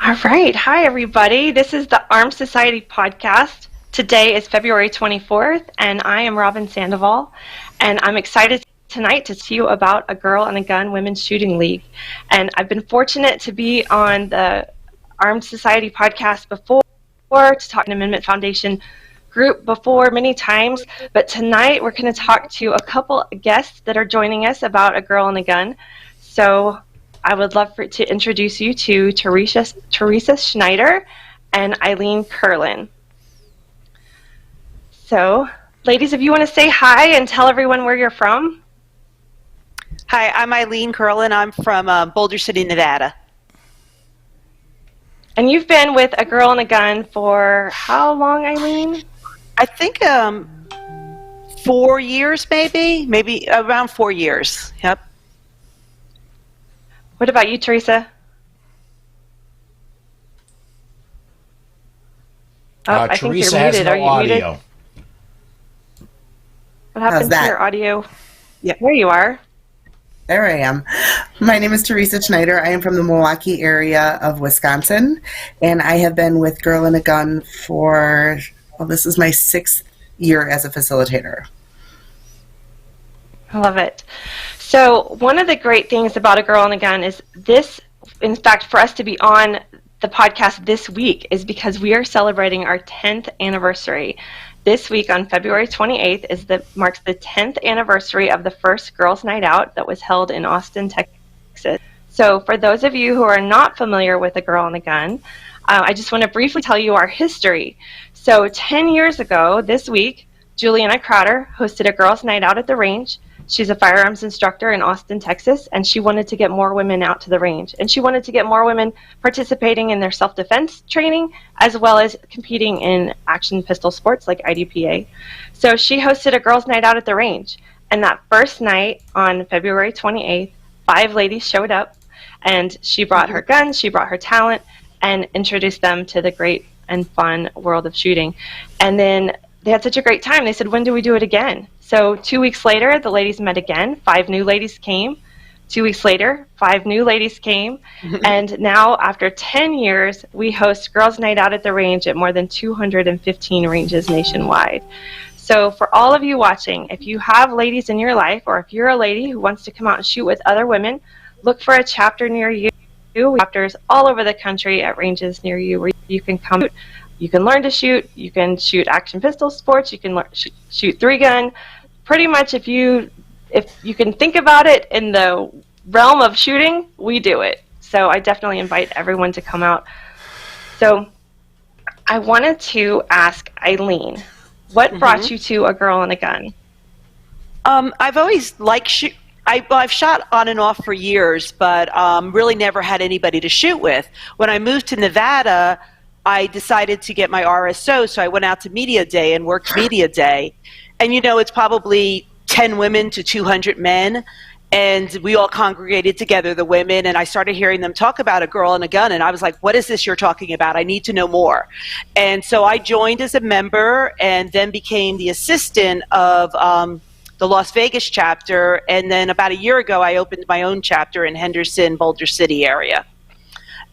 All right. Hi, everybody. This is the Armed Society podcast. Today is February 24th, and I am Robyn Sandoval, and I'm excited tonight to tell you about a Girl and a Gun Women's Shooting League. And I've been fortunate to be on the Armed Society podcast before to talk to an Amendment Foundation group before many times, but tonight we're going to talk to a couple guests that are joining us about a Girl and a Gun. So I would love to introduce you to Teresa Schneider and Eileen Curlin. So, ladies, if you want to say hi and tell everyone where you're from. Hi, I'm Eileen Curlin. I'm from Boulder City, Nevada. And you've been with a Girl and a Gun for how long, Eileen? I think 4 years, maybe around 4 years. Yep. What about you, Teresa? I think Teresa has no audio. Muted? What happened to your audio? Yeah. There you are. There I am. My name is Teresa Schneider. I am from the Milwaukee area of Wisconsin, and I have been with Girl and a Gun for, this is my 6th year as a facilitator. I love it. So one of the great things about a Girl and a Gun is this, in fact, for us to be on the podcast this week is because we are celebrating our 10th anniversary. This week on February 28th marks the 10th anniversary of the first Girls' Night Out that was held in Austin, Texas. So for those of you who are not familiar with a Girl and a Gun, I just want to briefly tell you our history. So 10 years ago this week, Juliana Crowder hosted a Girls' Night Out at the range. She's a firearms instructor in Austin, Texas, and she wanted to get more women out to the range. And she wanted to get more women participating in their self-defense training, as well as competing in action pistol sports like IDPA. So she hosted a girls' night out at the range. And that first night on February 28th, 5 ladies showed up, and she brought her guns, she brought her talent, and introduced them to the great and fun world of shooting. And then they had such a great time. They said, when do we do it again? So 2 weeks later, the ladies met again. 5 new ladies came. 2 weeks later, 5 new ladies came. And now, after 10 years, we host Girls' Night Out at the range at more than 215 ranges nationwide. So for all of you watching, if you have ladies in your life, or if you're a lady who wants to come out and shoot with other women, look for a chapter near you. We have chapters all over the country at ranges near you where you can come. You can learn to shoot. You can shoot action pistol sports. You can shoot 3-gun. Pretty much if you can think about it in the realm of shooting, we do it. So I definitely invite everyone to come out. So I wanted to ask Eileen, what brought you to a Girl and a Gun? I've always liked I've shot on and off for years, but really never had anybody to shoot with. When I moved to Nevada, I decided to get my RSO, so I went out to Media Day and worked Media Day. And it's probably 10 women to 200 men, and we all congregated together, the women, and I started hearing them talk about a Girl and a Gun, and I was like, what is this you're talking about? I need to know more. And so I joined as a member and then became the assistant of the Las Vegas chapter, and then about a year ago I opened my own chapter in Henderson, Boulder City area.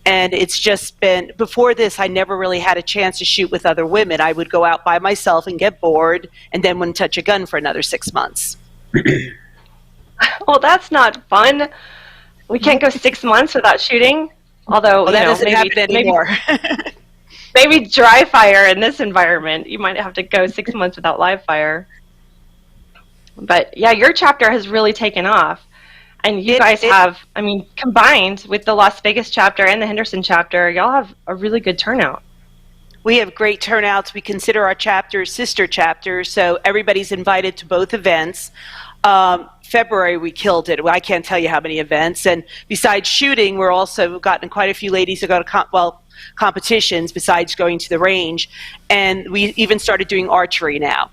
And it's just been, before this, I never really had a chance to shoot with other women. I would go out by myself and get bored, and then wouldn't touch a gun for another 6 months. Well, that's not fun. We can't go 6 months without shooting. Although, that doesn't happen anymore. Maybe dry fire in this environment. You might have to go 6 months without live fire. But yeah, your chapter has really taken off. And you guys have, combined with the Las Vegas chapter and the Henderson chapter, y'all have a really good turnout. We have great turnouts. We consider our chapters sister chapters, so everybody's invited to both events. February, we killed it. I can't tell you how many events. And besides shooting, we're also gotten quite a few ladies who go to competitions besides going to the range. And we even started doing archery now,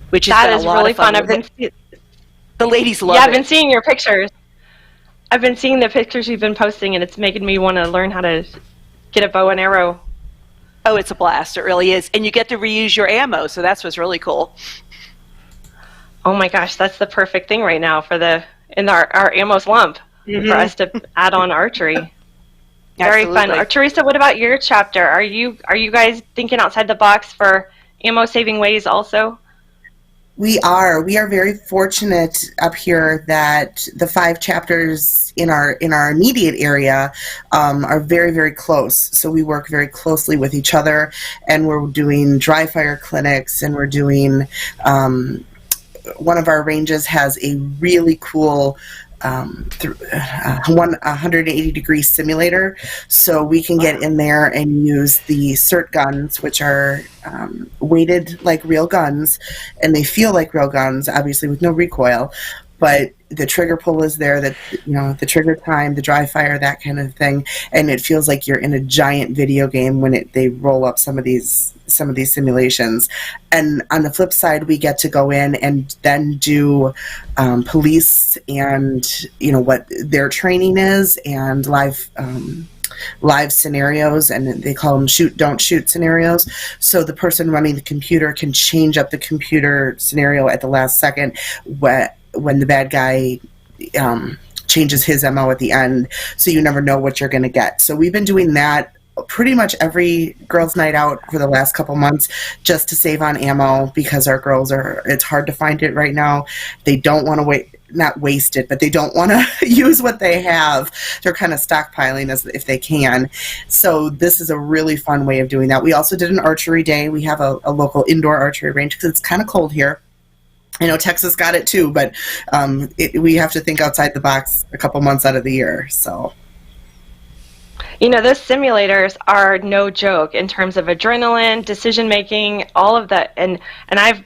which is really fun. The ladies love it. Yeah, I've been seeing your pictures. I've been seeing the pictures you've been posting, and it's making me want to learn how to get a bow and arrow. Oh, it's a blast. It really is. And you get to reuse your ammo, so that's what's really cool. Oh my gosh, that's the perfect thing right now for our ammo slump, for us to add on archery. Very fun. Absolutely. Teresa, what about your chapter? Are you guys thinking outside the box for ammo saving ways also? We are very fortunate up here that the 5 chapters in our immediate area are very, very close. So we work very closely with each other, and we're doing dry fire clinics, and we're doing one of our ranges has a really cool 180-degree simulator, so we can get in there and use the CERT guns, which are weighted like real guns, and they feel like real guns, obviously with no recoil, but the trigger pull is there, that the trigger time, the dry fire, that kind of thing, and it feels like you're in a giant video game when they roll up some of these simulations. And on the flip side, we get to go in and then do police and what their training is, and live scenarios, and they call them shoot don't shoot scenarios. So the person running the computer can change up the computer scenario at the last second when the bad guy changes his MO at the end, so you never know what you're going to get. So we've been doing that pretty much every girls' night out for the last couple months, just to save on ammo, because our girls it's hard to find it right now. They don't want to not waste it, but they don't want to use what they have. They're kind of stockpiling as if they can. So this is a really fun way of doing that. We also did an archery day. We have a local indoor archery range because it's kind of cold here. I know Texas got it too, but we have to think outside the box a couple months out of the year. So, those simulators are no joke in terms of adrenaline, decision making, all of that. And I've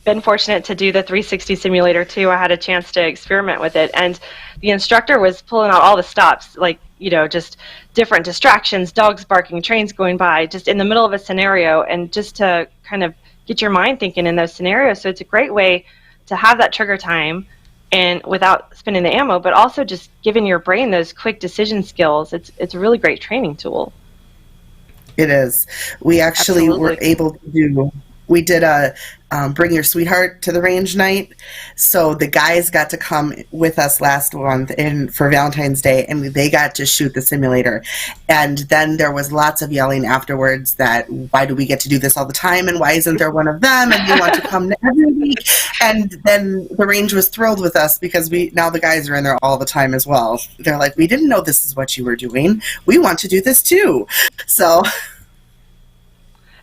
been fortunate to do the 360 simulator too. I had a chance to experiment with it, and the instructor was pulling out all the stops, like just different distractions, dogs barking, trains going by, just in the middle of a scenario, and just to kind of get your mind thinking in those scenarios. So it's a great way to have that trigger time and without spending the ammo, but also just giving your brain those quick decision skills. It's a really great training tool. It is. We actually were able to do, we did a bring your sweetheart to the range night. So the guys got to come with us last month for Valentine's Day, and they got to shoot the simulator. And then there was lots of yelling afterwards that, why do we get to do this all the time, and why isn't there one of them, and we want to come every week. And then the range was thrilled with us, because now the guys are in there all the time as well. They're like, we didn't know this is what you were doing. We want to do this too. So...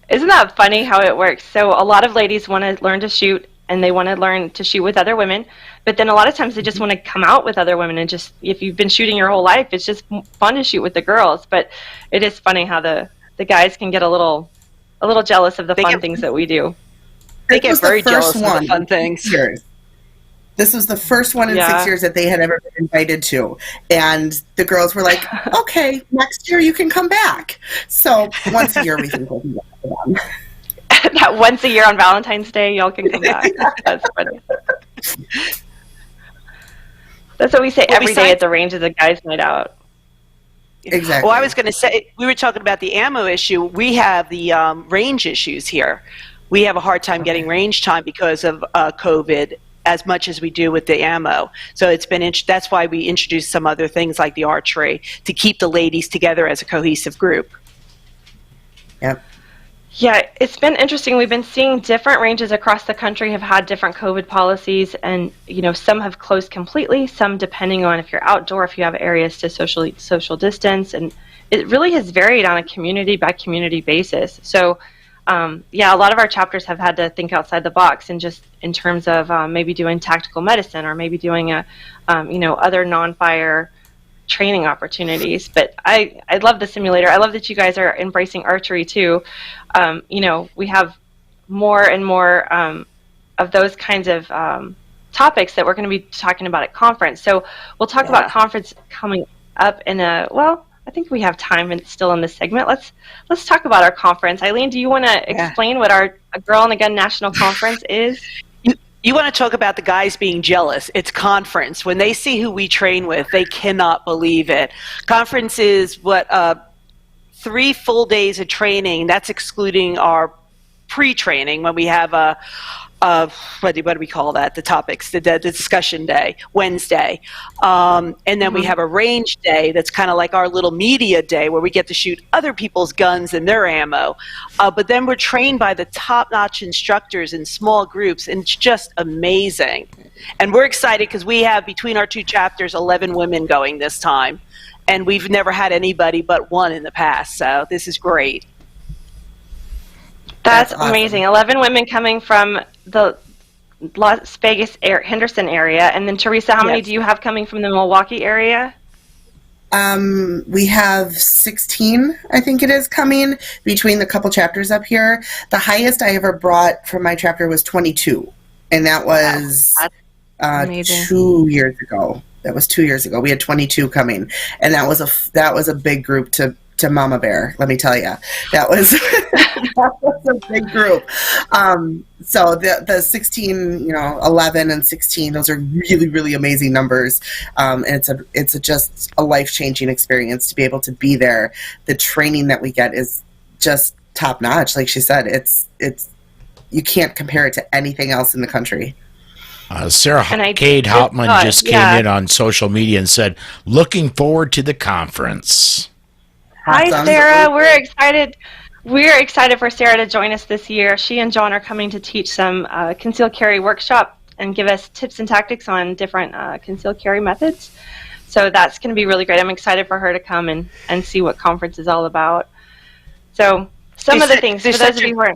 Isn't that funny how it works? So a lot of ladies want to learn to shoot, and they want to learn to shoot with other women, but then a lot of times they just want to come out with other women, and just, if you've been shooting your whole life, it's just fun to shoot with the girls. But it is funny how the guys can get a little jealous of the fun things that we do. They get very jealous of the fun things. This was the first one in 6 years that they had ever been invited to. And the girls were like, okay, next year you can come back. So once a year we can go back to them. That once a year on Valentine's Day, y'all can come back. That's funny. That's what we say every day at the range is a guys' night out. Exactly. Well, I was going to say, we were talking about the ammo issue. We have the range issues here. We have a hard time getting range time because of COVID, as much as we do with the ammo. So it's been that's why we introduced some other things like the archery, to keep the ladies together as a cohesive group. Yep. Yeah, it's been interesting. We've been seeing different ranges across the country have had different COVID policies, and some have closed completely, some depending on if you're outdoor, if you have areas to social distance, and it really has varied on a community by community basis. So a lot of our chapters have had to think outside the box, and just in terms of maybe doing tactical medicine, or maybe doing other non-fire training opportunities. But I love the simulator. I love that you guys are embracing archery too. We have more and more of those kinds of topics that we're going to be talking about at conference. So we'll talk about conference coming up in I think we have time still in this segment. Let's talk about our conference. Eileen, do you want to explain what our Girl and a Gun National Conference is? You want to talk about the guys being jealous. It's conference. When they see who we train with, they cannot believe it. Conference is 3 full days of training. That's excluding our pre-training when we have what do we call that? The topics, the discussion day, Wednesday. And then we have a range day that's kind of like our little media day where we get to shoot other people's guns and their ammo. But then we're trained by the top-notch instructors in small groups, and it's just amazing. And we're excited because we have, between our 2 chapters, 11 women going this time. And we've never had anybody but one in the past, so this is great. That's awesome. Amazing. 11 women coming from the Las Vegas, Henderson area. And then, Teresa, how many do you have coming from the Milwaukee area? We have 16, I think it is, coming between the couple chapters up here. The highest I ever brought from my chapter was 22, and that was 2 years ago. That was 2 years ago. We had 22 coming, and that was a big group to Mama Bear. Let me tell you, that was a big group. So the 16, 11 and 16, those are really, really amazing numbers. And it's just a life-changing experience to be able to be there. The training that we get is just top notch. Like she said, it's you can't compare it to anything else in the country. Sarah Cade Hauptman just came in on social media and said, looking forward to the conference. Hi, Sarah. We're excited. We're excited for Sarah to join us this year. She and John are coming to teach some concealed carry workshop and give us tips and tactics on different concealed carry methods. So that's going to be really great. I'm excited for her to come and see what conference is all about. So some of the things, for those of you who are...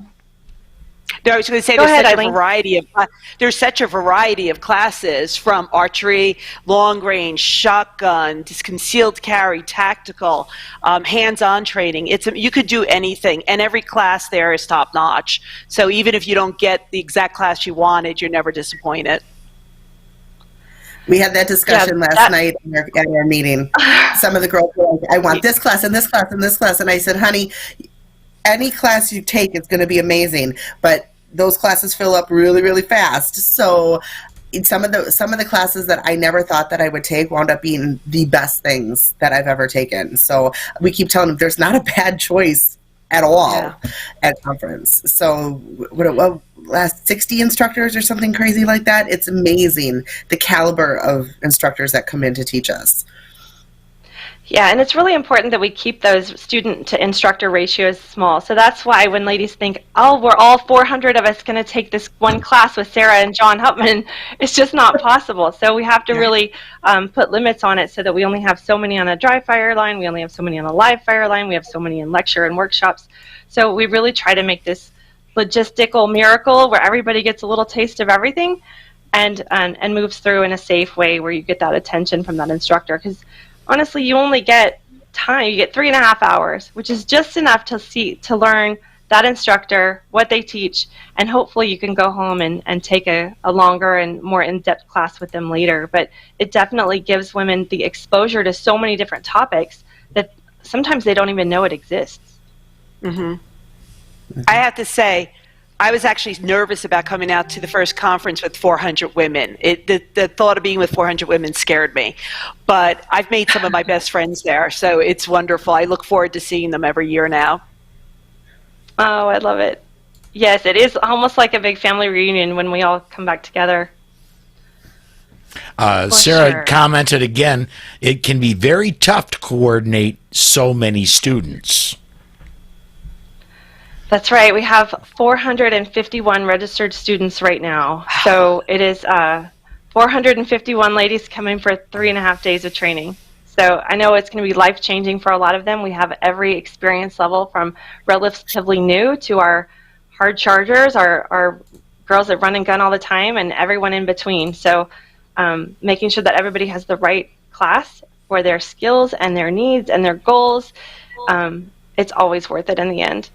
No, I was going to say there's such a variety of classes, from archery, long range, shotgun, concealed carry, tactical, hands-on training. You could do anything, and every class there is top notch. So even if you don't get the exact class you wanted, you're never disappointed. We had that discussion last night at our meeting. Some of the girls were like, I want this class and this class and this class, and I said, honey, any class you take is going to be amazing, but those classes fill up really, really fast. So some of the classes that I never thought that I would take wound up being the best things that I've ever taken. So we keep telling them there's not a bad choice at all at conference. So last 60 instructors or something crazy like that. It's amazing the caliber of instructors that come in to teach us. Yeah, and it's really important that we keep those student-to-instructor ratios small. So that's why when ladies think, oh, we're all 400 of us going to take this one class with Sarah and John Hauptman, it's just not possible. So we have to really put limits on it so that we only have so many on a dry fire line, we only have so many on a live fire line, we have so many in lecture and workshops. So we really try to make this logistical miracle where everybody gets a little taste of everything and moves through in a safe way where you get that attention from that instructor. Because honestly, you only get time. You get 3.5 hours, which is just enough to learn that instructor, what they teach, and hopefully you can go home and take a longer and more in-depth class with them later. But it definitely gives women the exposure to so many different topics that sometimes they don't even know it exists. Mm-hmm. I have to say, I was actually nervous about coming out to the first conference with 400 women. The thought of being with 400 women scared me. But I've made some of my best friends there, so it's wonderful. I look forward to seeing them every year now. Oh, I love it. Yes, it is almost like a big family reunion when we all come back together. Sarah commented again, it can be very tough to coordinate so many students. That's right. We have 451 registered students right now. So it is 451 ladies coming for 3.5 days of training. So I know it's going to be life-changing for a lot of them. We have every experience level from relatively new to our hard chargers, our girls that run and gun all the time, and everyone in between. So making sure that everybody has the right class for their skills and their needs and their goals, it's always worth it in the end.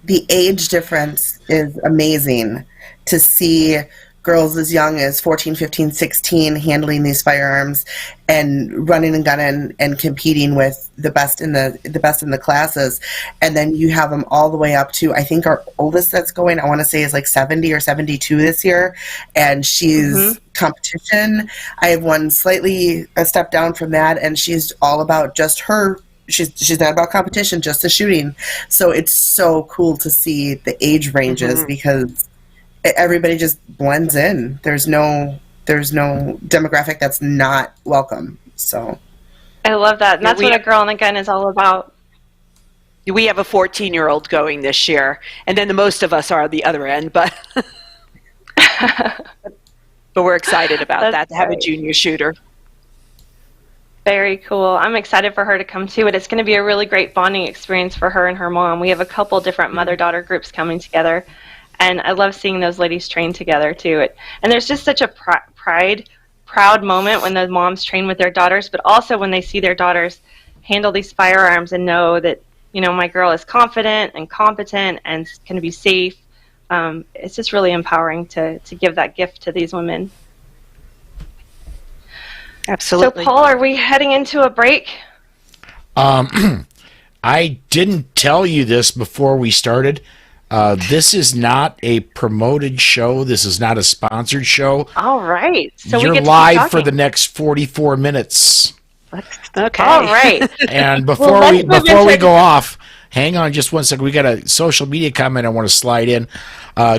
The age difference is amazing to see girls as young as 14, 15, 16 handling these firearms and running and gunning and competing with the best in the classes. And then you have them all the way up to, I think our oldest that's going, I want to say is like 70 or 72 this year. And she's competition. I have one slightly a step down from that, and she's all about just her she's not about competition, just the shooting. So it's so cool to see the age ranges because everybody just blends in. There's no demographic that's not welcome. So I love that. And that's what A Girl and a Gun is all about. We have a 14-year-old going this year, and then the most of us are at the other end, but but we're excited about that, to have a junior shooter. Very cool. I'm excited for her to come too. It's going to be a really great bonding experience for her and her mom. We have a couple different mother-daughter groups coming together, and I love seeing those ladies train together too. And there's just such a proud moment when the moms train with their daughters, but also when they see their daughters handle these firearms and know that, you know, my girl is confident and competent and can be safe. It's just really empowering to give that gift to these women. Absolutely. So, Paul, are we heading into a break? I didn't tell you this before we started. This is not a promoted show. This is not a sponsored show. All right. So you're live for the next 44 minutes. Okay. All right. And before we go off, hang on just one second. We got a social media comment I want to slide in.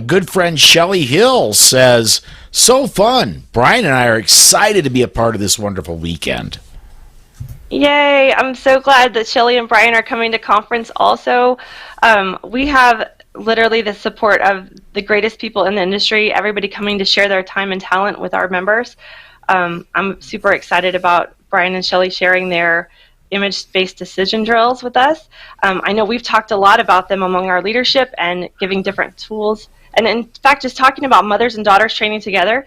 Good friend Shelly Hill says, "So fun. Brian and I are excited to be a part of this wonderful weekend." Yay. I'm so glad that Shelly and Brian are coming to conference also. We have literally the support of the greatest people in the industry, everybody coming to share their time and talent with our members. I'm super excited about Brian and Shelly sharing their image-based decision drills with us. I know we've talked a lot about them among our leadership and giving different tools. And in fact, just talking about mothers and daughters training together,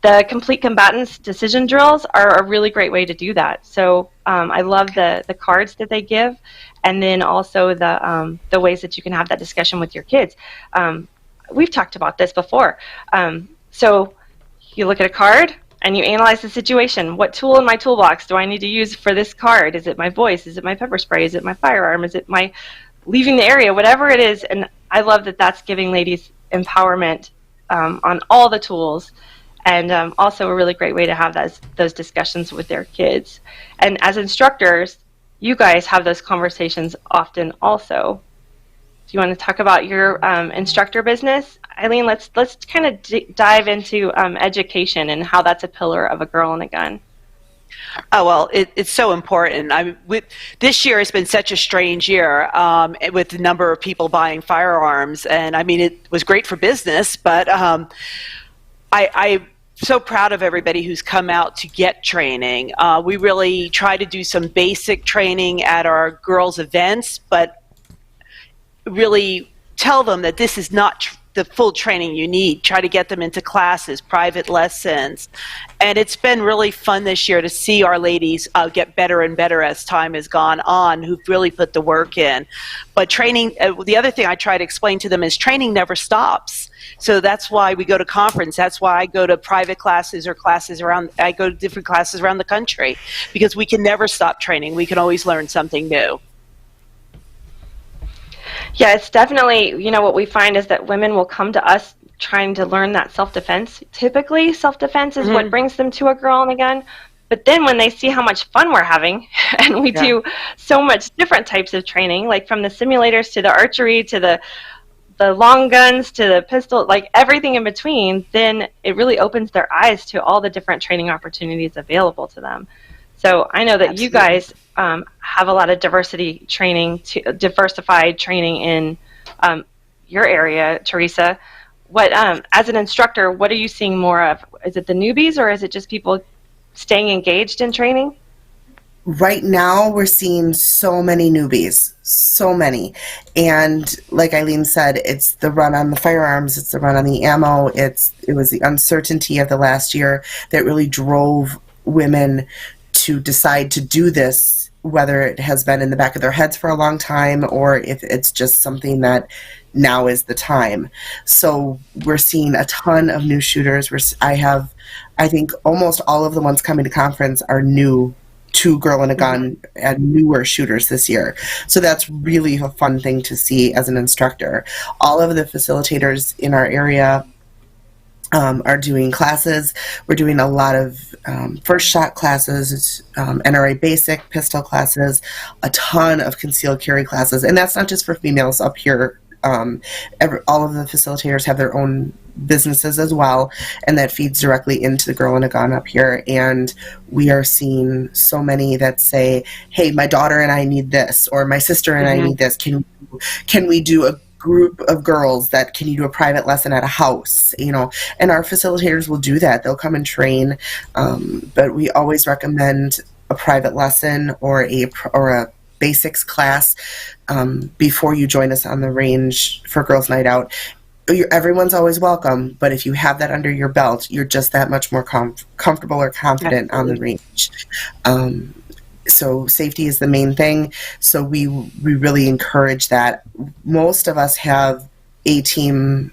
the complete combatants decision drills are a really great way to do that. So I love the cards that they give, and then also the ways that you can have that discussion with your kids. We've talked about this before. So you look at a card, and you analyze the situation. What tool in my toolbox do I need to use for this card? Is it my voice? Is it my pepper spray? Is it my firearm? Is it my leaving the area? Whatever it is. And I love that that's giving ladies empowerment on all the tools, and also a really great way to have those discussions with their kids. And as instructors, you guys have those conversations often also. Do you want to talk about your instructor business? Eileen, let's kind of dive into education and how that's a pillar of A Girl and a Gun. Oh, well, it's so important. This year has been such a strange year with the number of people buying firearms. And I mean, it was great for business, but I'm so proud of everybody who's come out to get training. We really try to do some basic training at our girls' events, but really tell them that this is not the full training you need. Try to get them into classes, private lessons. And it's been really fun this year to see our ladies get better and better as time has gone on, who've really put the work in. But training, the other thing I try to explain to them is training never stops. So that's why we go to conference. That's why I go to private classes or I go to different classes around the country, because we can never stop training. We can always learn something new. Yeah, it's definitely, what we find is that women will come to us trying to learn that self-defense. Typically, self-defense is what brings them to A Girl and a Gun. But then when they see how much fun we're having, and we do so much different types of training, like from the simulators to the archery to the long guns to the pistol, like everything in between, then it really opens their eyes to all the different training opportunities available to them. So I know that you guys have a lot of diversified training in your area, Teresa. What, as an instructor, what are you seeing more of? Is it the newbies, or is it just people staying engaged in training? Right now, we're seeing so many newbies, so many. And like Eileen said, it's the run on the firearms, it's the run on the ammo, it was the uncertainty of the last year that really drove women to decide to do this, whether it has been in the back of their heads for a long time or if it's just something that now is the time. So we're seeing a ton of new shooters. I think almost all of the ones coming to conference are new to Girl and a Gun and newer shooters this year. So that's really a fun thing to see as an instructor. All of the facilitators in our area are doing classes. We're doing a lot of first shot classes, NRA basic pistol classes, a ton of concealed carry classes. And that's not just for females up here. All of the facilitators have their own businesses as well, and that feeds directly into the Girl and a Gun up here. And we are seeing so many that say, hey, my daughter and I need this, or my sister and I need this. Can we do a group of girls that can you do a private lesson at a house, and our facilitators will do that. They'll come and train, but we always recommend a private lesson or a basics class before you join us on the range for Girls Night Out. Everyone's always welcome, but if you have that under your belt, you're just that much more comfortable or confident on the range. So safety is the main thing. So we really encourage that. Most of us have A-team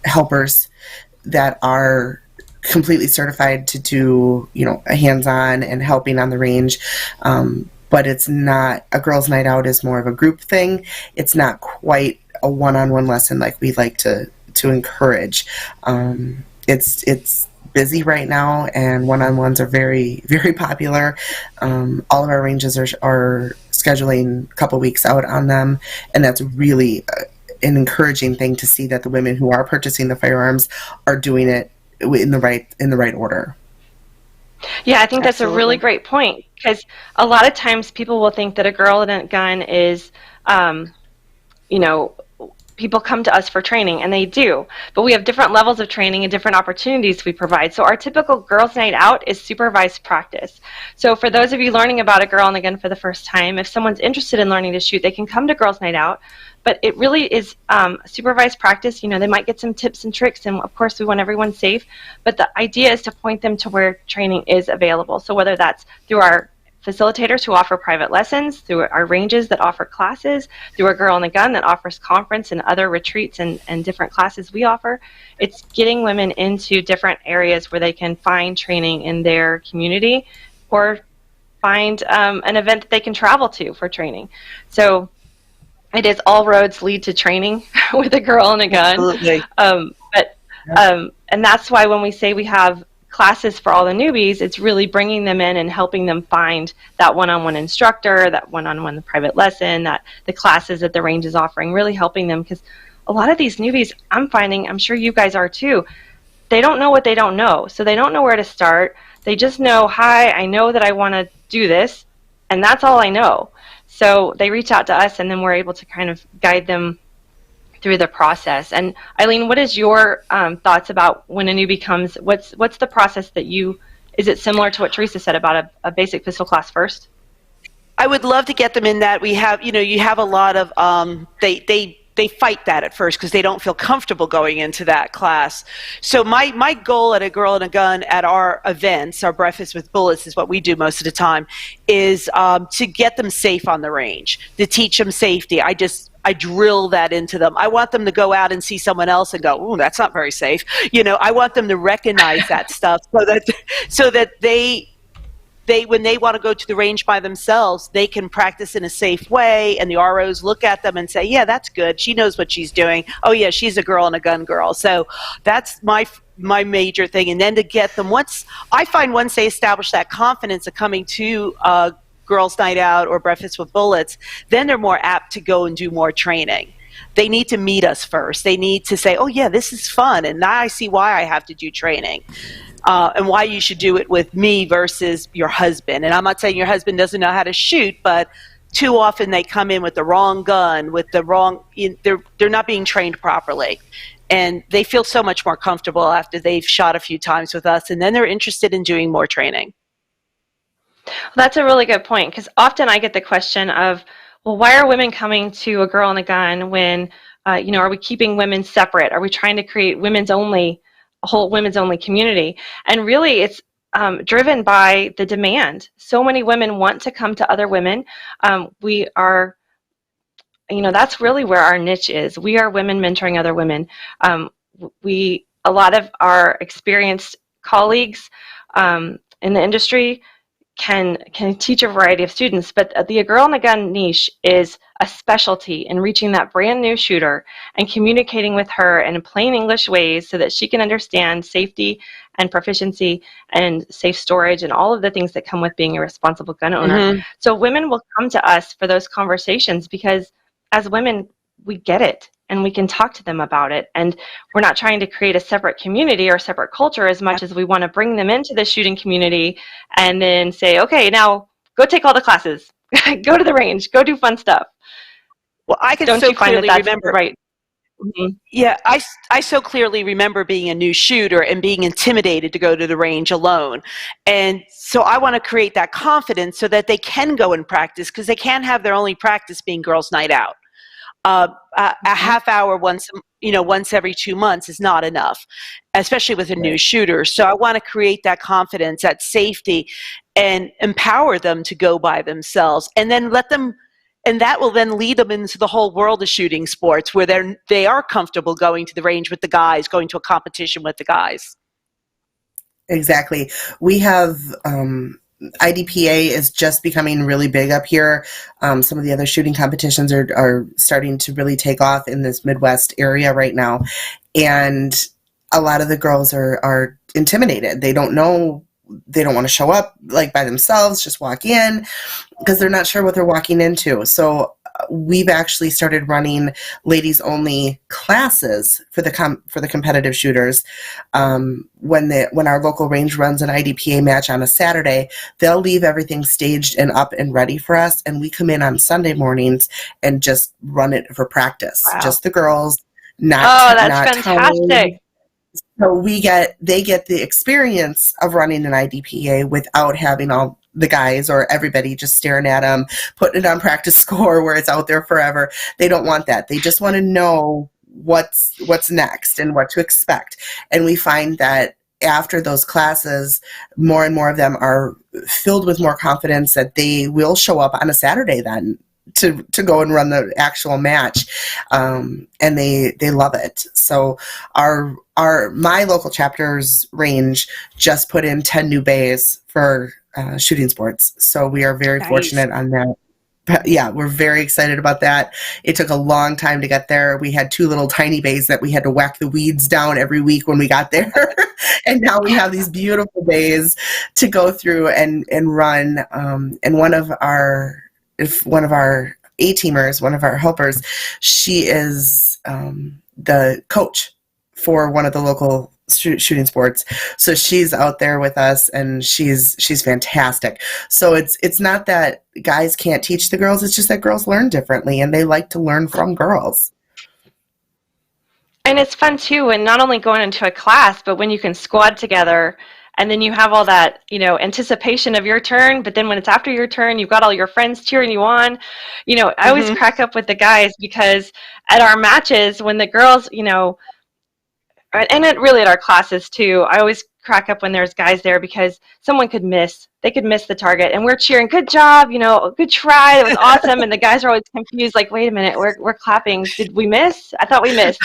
helpers that are completely certified to do, a hands-on and helping on the range. But it's not, a girls' night out is more of a group thing. It's not quite a one-on-one lesson like we like to encourage. It's busy right now, and one-on-ones are very, very popular. All of our ranges are scheduling a couple weeks out on them, and that's really an encouraging thing to see that the women who are purchasing the firearms are doing it in the right order. Yeah, I think that's a really great point, because a lot of times people will think that a girl and a gun is, people come to us for training, and they do, but we have different levels of training and different opportunities we provide. So our typical girls' night out is supervised practice. So for those of you learning about a girl and a gun for the first time, if someone's interested in learning to shoot, they can come to girls' night out. But it really is supervised practice. They might get some tips and tricks, and of course we want everyone safe, but the idea is to point them to where training is available. So whether that's through our facilitators who offer private lessons, through our ranges that offer classes, through our Girl and a Gun that offers conference and other retreats and different classes we offer, it's getting women into different areas where they can find training in their community or find an event that they can travel to for training. So it is all roads lead to training with a Girl and a Gun. Absolutely. And that's why when we say we have classes for all the newbies, it's really bringing them in and helping them find that one-on-one instructor, that one-on-one private lesson, that the classes that the range is offering, really helping them, because a lot of these newbies, I'm finding, I'm sure you guys are too, they don't know what they don't know. So they don't know where to start. They just know, hi, I know that I want to do this, and that's all I know. So they reach out to us, and then we're able to kind of guide them through the process. And Eileen, what is your thoughts about when a newbie comes? What's the process that is it similar to what Teresa said about a basic pistol class first? I would love to get them in that. We have, you have a lot of, they fight that at first because they don't feel comfortable going into that class. So my goal at a Girl and a Gun at our events, our Breakfast with Bullets is what we do most of the time, is to get them safe on the range, to teach them safety. I drill that into them. I want them to go out and see someone else and go, ooh, that's not very safe. I want them to recognize that stuff so that they when they want to go to the range by themselves, they can practice in a safe way, and the ROs look at them and say, yeah, that's good. She knows what she's doing. Oh yeah, she's a Girl and a Gun girl. So that's my major thing. And then to get them, once they establish that confidence of coming to Girls' Night Out or Breakfast with Bullets, then they're more apt to go and do more training. They need to meet us first. They need to say, oh yeah, this is fun, and now I see why I have to do training. And why you should do it with me versus your husband. And I'm not saying your husband doesn't know how to shoot, but too often they come in with the wrong gun, with the wrong, they're not being trained properly. And they feel so much more comfortable after they've shot a few times with us, and then they're interested in doing more training. Well, that's a really good point, because often I get the question of, well, why are women coming to a Girl and a Gun when, are we keeping women separate? Are we trying to create a whole women's only community? And really it's driven by the demand. So many women want to come to other women. We are, that's really where our niche is. We are women mentoring other women. A lot of our experienced colleagues in the industry can teach a variety of students, but the Girl and a Gun niche is a specialty in reaching that brand new shooter and communicating with her in plain English ways so that she can understand safety and proficiency and safe storage and all of the things that come with being a responsible gun owner. Mm-hmm. So women will come to us for those conversations because as women, we get it and we can talk to them about it. And we're not trying to create a separate community or separate culture as much as we want to bring them into the shooting community and then say, okay, now go take all the classes, go to the range, go do fun stuff. Well, I can Don't so you find clearly that that's remember. right? Mm-hmm. Yeah, I so clearly remember being a new shooter and being intimidated to go to the range alone. And so I want to create that confidence so that they can go and practice, because they can't have their only practice being girls' night out. A half hour once every 2 months is not enough, especially with a new shooter. So I want to create that confidence, that safety, and empower them to go by themselves, and then and that will then lead them into the whole world of shooting sports, where they are comfortable going to the range with the guys, going to a competition with the guys. Exactly. We have IDPA is just becoming really big up here. Some of the other shooting competitions are starting to really take off in this Midwest area right now. And a lot of the girls are intimidated. They don't know, they don't want to show up like by themselves, just walk in, because they're not sure what they're walking into. So we've actually started running ladies only classes for the competitive shooters. When our local range runs an IDPA match on a Saturday, they'll leave everything staged and up and ready for us, and we come in on Sunday mornings and just run it for practice. Wow. Just the girls, that's not fantastic. So they get the experience of running an IDPA without having all the guys or everybody just staring at them, putting it on practice score where it's out there forever. They don't want that. They just want to know what's next and what to expect. And we find that after those classes, more and more of them are filled with more confidence that they will show up on a Saturday then to go and run the actual match. And they love it. So my local chapter's range just put in 10 new bays for shooting sports. So we are very fortunate on that. But yeah, we're very excited about that. It took a long time to get there. We had 2 little tiny bays that we had to whack the weeds down every week when we got there. And now we have these beautiful bays to go through and run. And one of our A-teamers, one of our helpers, she is the coach for one of the local shooting sports. So she's out there with us, and she's fantastic. So it's not that guys can't teach the girls, it's just that girls learn differently, and they like to learn from girls. And it's fun too, and not only going into a class, but when you can squad together and then you have all that, anticipation of your turn, but then when it's after your turn, you've got all your friends cheering you on. I always crack up with the guys, because at our matches, when the girls, and really at our classes too, I always crack up when there's guys there, because someone could miss. They could miss the target, and we're cheering, good job, good try, it was awesome. And the guys are always confused, like, wait a minute, we're clapping. Did we miss? I thought we missed.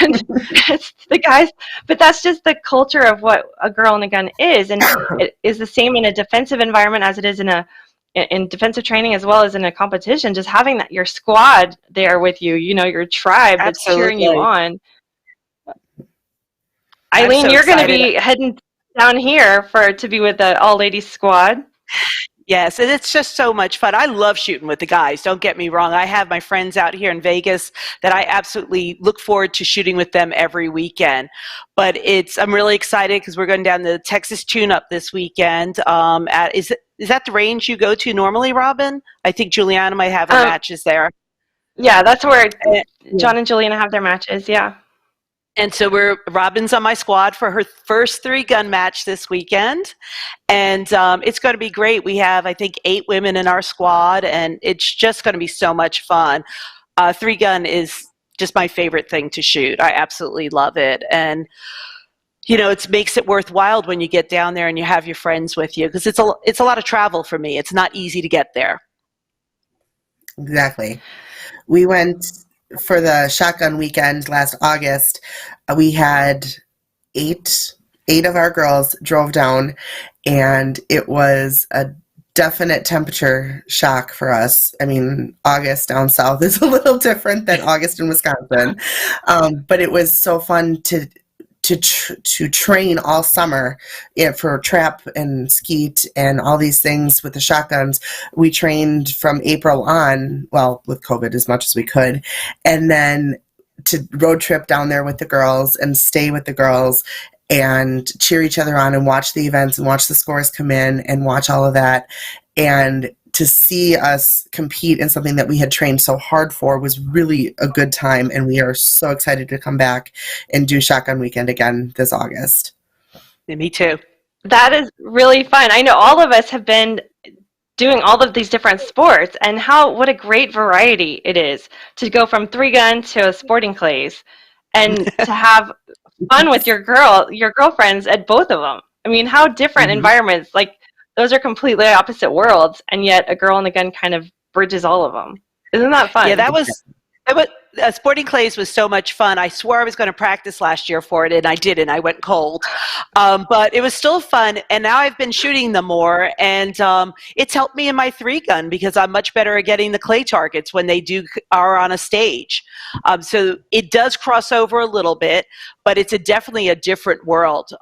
And it's the guys, but that's just the culture of what a Girl and a Gun is. And it is the same in a defensive environment as it is in defensive training, as well as in a competition. Just having your squad there with you, your tribe that's cheering you on. Eileen, you're going to be heading down here to be with the all-ladies squad. Yes, and it's just so much fun. I love shooting with the guys. Don't get me wrong. I have my friends out here in Vegas that I absolutely look forward to shooting with them every weekend. But I'm really excited because we're going down to the Texas Tune-Up this weekend. Is that the range you go to normally, Robyn? I think Juliana might have her matches there. Yeah, that's where John and Juliana have their matches. Yeah. And so Robyn's on my squad for her first 3-gun match this weekend. And it's going to be great. We have, I think, 8 women in our squad, and it's just going to be so much fun. 3-gun is just my favorite thing to shoot. I absolutely love it. And, it makes it worthwhile when you get down there and you have your friends with you, because it's a lot of travel for me. It's not easy to get there. Exactly. We went for the shotgun weekend last August. We had 8 8 of our girls drove down, and it was a definite temperature shock for us. I mean, August down south is a little different than August in Wisconsin, but it was so fun to train all summer for trap and skeet and all these things with the shotguns. We trained from April on, well, with COVID as much as we could, and then to road trip down there with the girls and stay with the girls and cheer each other on and watch the events and watch the scores come in and watch all of that. And to see us compete in something that we had trained so hard for was really a good time. And we are so excited to come back and do Shotgun Weekend again this August. Yeah, me too. That is really fun. I know all of us have been doing all of these different sports, and what a great variety it is to go from 3-gun to sporting clays and to have fun with your girlfriends at both of them. I mean, how different environments, like those are completely opposite worlds, and yet a girl and a gun kind of bridges all of them. Isn't that fun? Yeah, that was sporting clays was so much fun. I swore I was going to practice last year for it, and I didn't. I went cold. But it was still fun, and now I've been shooting them more, and it's helped me in my 3-gun because I'm much better at getting the clay targets when they are on a stage. So it does cross over a little bit, but it's definitely a different world.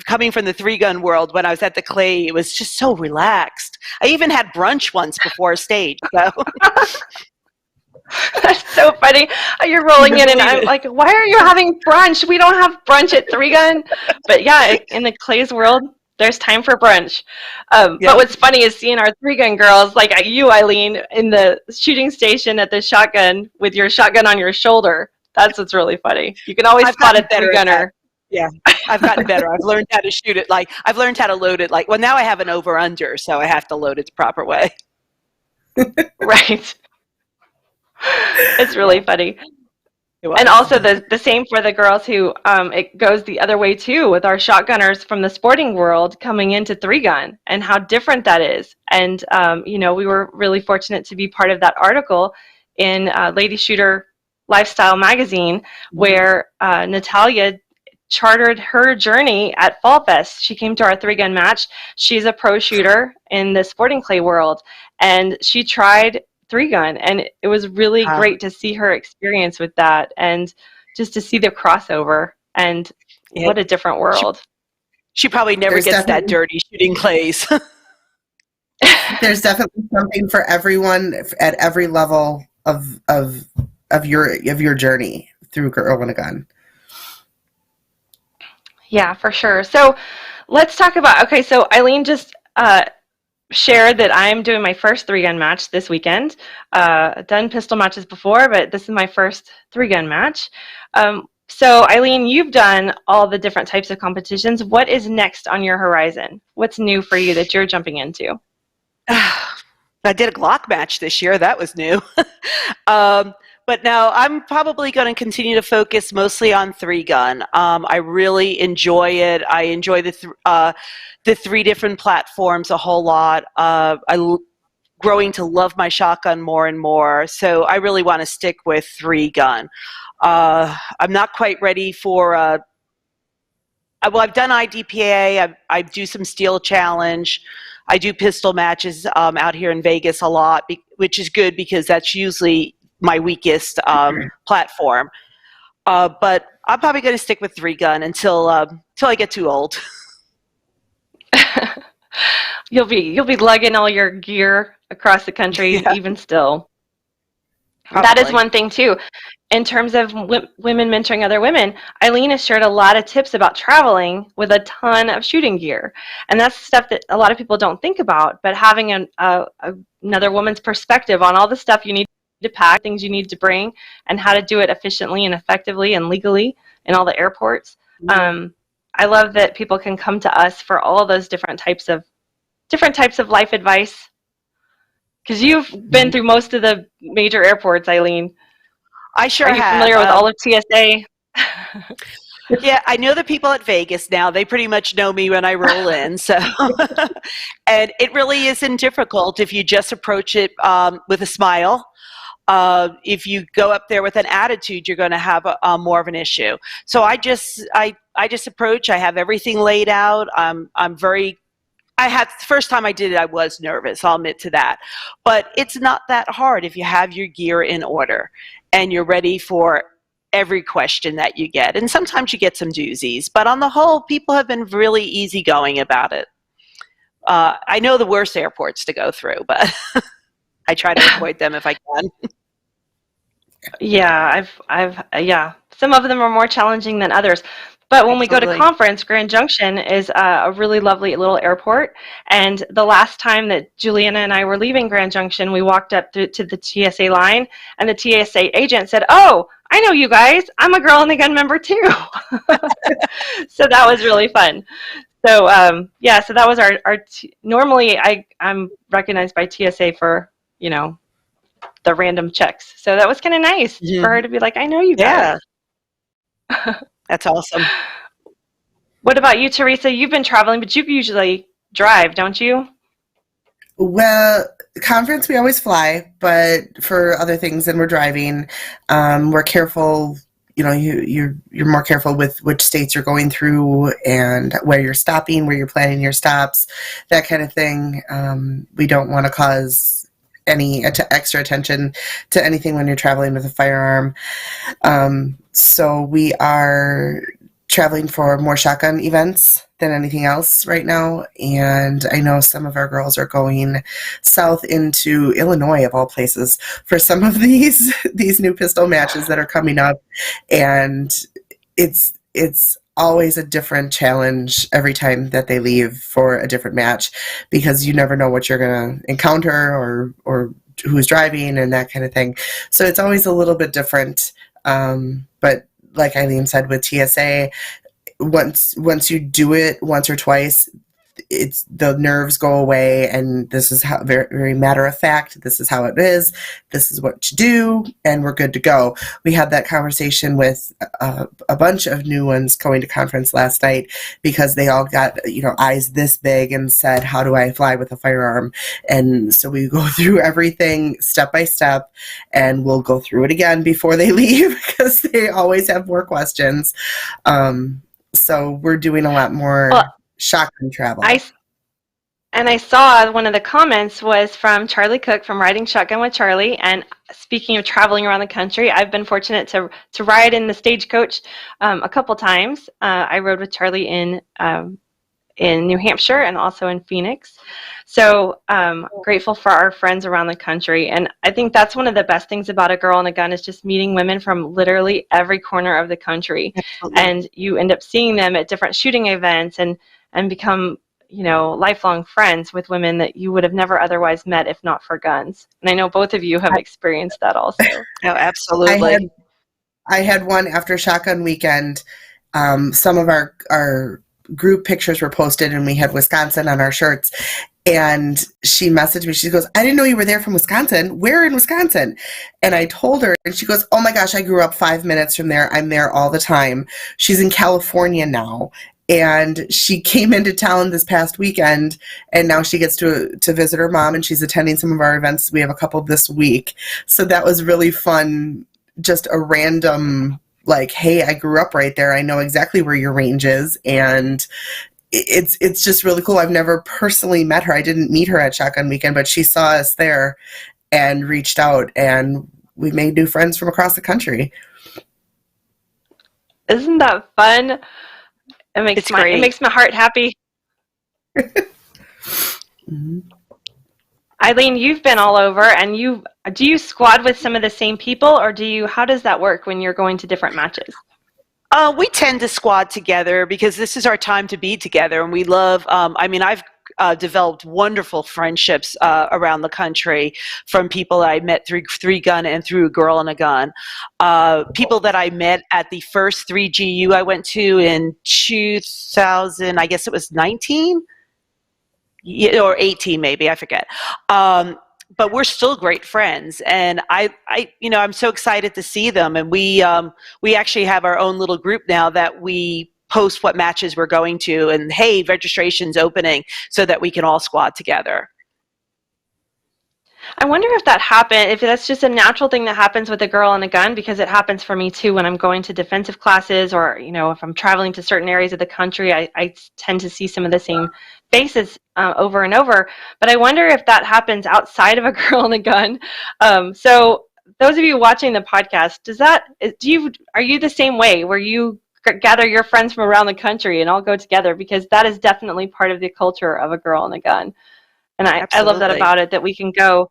Coming from the 3-gun world, when I was at the clay, it was just so relaxed. I even had brunch once before a stage. So. That's so funny. You're rolling in, and I'm like, why are you having brunch? We don't have brunch at 3-gun. But yeah, in the clays world, there's time for brunch. But what's funny is seeing our 3-gun girls, like you, Eileen, in the shooting station at the shotgun with your shotgun on your shoulder. That's what's really funny. You can always spot a 3-gunner. Yeah, I've gotten better. I've learned how to shoot it. I've learned how to load it. Well, now I have an over-under, so I have to load it the proper way. Right. It's really funny. And also the same for the girls who, it goes the other way too, with our shotgunners from the sporting world coming into 3-gun and how different that is. And, we were really fortunate to be part of that article in Lady Shooter Lifestyle magazine, where Natalia chartered her journey at Fall Fest. She came to our 3-gun match. She's a pro shooter in the sporting clay world, and she tried 3-gun, and it was really great to see her experience with that, and just to see the crossover, and what a different world. She probably never gets that dirty shooting clays. There's definitely something for everyone at every level of your journey through Girl and a Gun. Yeah, for sure. So let's talk about, so Eileen just shared that I'm doing my first 3-gun match this weekend. I've done pistol matches before, but this is my first 3-gun match. So Eileen, you've done all the different types of competitions. What is next on your horizon? What's new for you that you're jumping into? I did a Glock match this year. That was new. But no, I'm probably going to continue to focus mostly on 3-gun. I really enjoy it. I enjoy the 3 different platforms a whole lot. I'm growing to love my shotgun more and more. So I really want to stick with 3-gun. I'm not quite ready for. I've done IDPA. I do some steel challenge. I do pistol matches out here in Vegas a lot, which is good because that's usually my weakest platform, but I'm probably going to stick with 3-gun until I get too old. You'll be lugging all your gear across the country, even still. Probably. That is one thing too. In terms of women mentoring other women, Eileen has shared a lot of tips about traveling with a ton of shooting gear, and that's stuff that a lot of people don't think about. But having another woman's perspective on all the stuff you need to pack, things you need to bring, and how to do it efficiently and effectively and legally in all the airports. I love that people can come to us for all those different types of life advice, because you've been through most of the major airports, Eileen. I sure have. Are you have. familiar with all of TSA? Yeah, I know the people at Vegas now. They pretty much know me when I roll in. So, and it really isn't difficult if you just approach it with a smile. If you go up there with an attitude, you're going to have more of an issue. So I just approach. I have everything laid out. The first time I did it, I was nervous. I'll admit to that, but it's not that hard if you have your gear in order and you're ready for every question that you get. And sometimes you get some doozies, but on the whole, people have been really easygoing about it. I know the worst airports to go through, but I try to avoid them if I can. Yeah, some of them are more challenging than others. But when we go to conference, Grand Junction is a really lovely little airport. And the last time that Juliana and I were leaving Grand Junction, we walked up to the TSA line, and the TSA agent said, "Oh, I know you guys. I'm a Girl in the Gun member too." So that was really fun. So so that was our normally I'm recognized by TSA for, the random checks. So that was kind of nice for her to be like, "I know you guys." Yeah. That's awesome. What about you, Teresa? You've been traveling, but you usually drive, don't you? Well, conference we always fly, but for other things, then we're driving. We're careful. You're more careful with which states you're going through and where you're stopping, where you're planning your stops, that kind of thing. We don't want to cause any extra attention to anything when you're traveling with a firearm. So we are traveling for more shotgun events than anything else right now. And I know some of our girls are going south into Illinois, of all places, for some of these new pistol matches that are coming up. And it's always a different challenge every time that they leave for a different match, because you never know what you're going to encounter or who's driving and that kind of thing. So it's always a little bit different. But like Eileen said, with TSA, once you do it once or twice, the nerves go away, and this is how very, very matter of fact, this is how it is, this is what you do, and we're good to go. We had that conversation with a bunch of new ones going to conference last night, because they all got eyes this big and said, "How do I fly with a firearm?" And so we go through everything step by step, and we'll go through it again before they leave, because they always have more questions. So we're doing a lot more shotgun travel. I saw one of the comments was from Charlie Cook from Riding Shotgun with Charlie. And speaking of traveling around the country, I've been fortunate to ride in the stagecoach a couple times. I rode with Charlie in New Hampshire and also in Phoenix. So grateful for our friends around the country. And I think that's one of the best things about A Girl and a Gun, is just meeting women from literally every corner of the country. Absolutely. And you end up seeing them at different shooting events and become, lifelong friends with women that you would have never otherwise met if not for guns. And I know both of you have experienced that also. Oh, absolutely. I had one after Shotgun Weekend. Some of our group pictures were posted, and we had Wisconsin on our shirts. And she messaged me. She goes, "I didn't know you were there from Wisconsin. Where in Wisconsin?" And I told her, and she goes, "Oh my gosh, I grew up 5 minutes from there. I'm there all the time." She's in California now. And she came into town this past weekend, and now she gets to visit her mom, and she's attending some of our events. We have a couple this week. So that was really fun. Just a random, like, "Hey, I grew up right there. I know exactly where your range is." And it's just really cool. I've never personally met her. I didn't meet her at Shotgun Weekend, but she saw us there and reached out, and we made new friends from across the country. Isn't that fun? It makes my heart happy. Mm-hmm. Eileen, you've been all over, and do you squad with some of the same people, or how does that work when you're going to different matches? We tend to squad together because this is our time to be together, and we love, I've developed wonderful friendships around the country from people that I met through Three Gun and through A Girl and a Gun. People that I met at the first 3GU I went to in 2000, I guess it was 19? Or 18 maybe, I forget. But we're still great friends, and I'm so excited to see them. And we actually have our own little group now that we post what matches we're going to, and hey, registration's opening, so that we can all squad together. I wonder if that's just a natural thing that happens with a girl and a gun, because it happens for me too when I'm going to defensive classes, or, if I'm traveling to certain areas of the country, I tend to see some of the same faces over and over. But I wonder if that happens outside of a girl and a gun. So those of you watching the podcast, are you the same way, where you gather your friends from around the country and all go together? Because that is definitely part of the culture of a girl and a gun. And I love that about it, that we can go